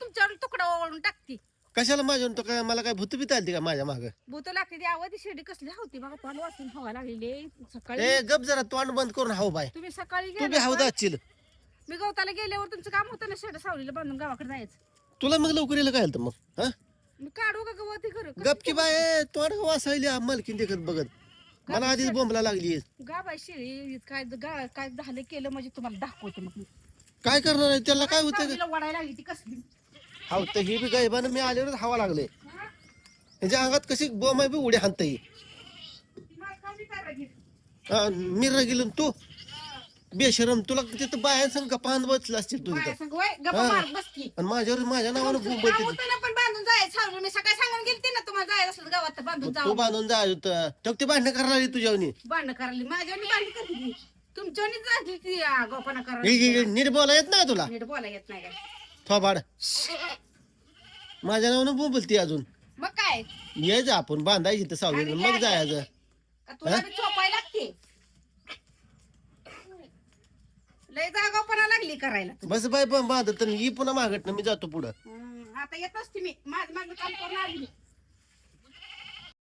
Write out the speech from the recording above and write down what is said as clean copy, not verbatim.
तुमच्यावर तुकडा ओळून टाकते. कशाला माझ्या तो काय मला काय भूत बीत आली का माझ्या माग? भूत लागते ती आवाज शिर्डी कसली होती बघा तोंड वाचून हवा लागलेली सकाळी. ए गप जरा तोंड बंद करून हाव बाय. तुम्ही सकाळी तू बी गेला हाव होता. दाचील. मी गवताला गेल्यावर तुमचं काम होतं ना शेड सावलीला बांधून गावाकडे जायचं. तुला मग लवकर येलं काय तर मग हा मी काढू का गवती करू गप की बाय तोंड वासायली मालकीन देखत बघत मला आधीच बोंबला लागली. गा बाई शिळी काय झालं केलं म्हणजे तुम्हाला दाखवते मग मी. काय करणार आहे त्याला काय होतं सावलीला वडायला लागली ती कसली. हाव तर ही बी गायबानं मी आल्यावरच हवा लागले ह्याच्या अंगात कशी बोंब आहे बी उड्या हाणता येईल. मिरा गेलो तू बेशरम तुला तिथं बाया संग पाहत बसला असतील तू तिथं आणि माझ्यावर माझ्या नावानं बोंब पण बांधून जायचं सावली मी सकाळी सांगून गेलते ना तुम्हाला जायचं असलं गावात तर बांधून तू जाऊ. बांधून जाय होतं तर ते भांडणं करणार तुझ्यावनी भांडणं करायला माझ्यावर भांडण करली तुमच्यावर झाली ती गोपना करायला. नीट बोला येत नाही तुला नीट बोला येत नाही काय. थोबाड माझ्या नावानं बोंबलती अजून मग काय यायचं आपण बांधायची तर सावली मग जायचं. का तुला बी चोपाय लागते लय जागापणा लागली करायला. बस बाय बांधत ही पुन्हा मागत ना मी जातो पुढं. आता येत असते मी माझं काम करून आली.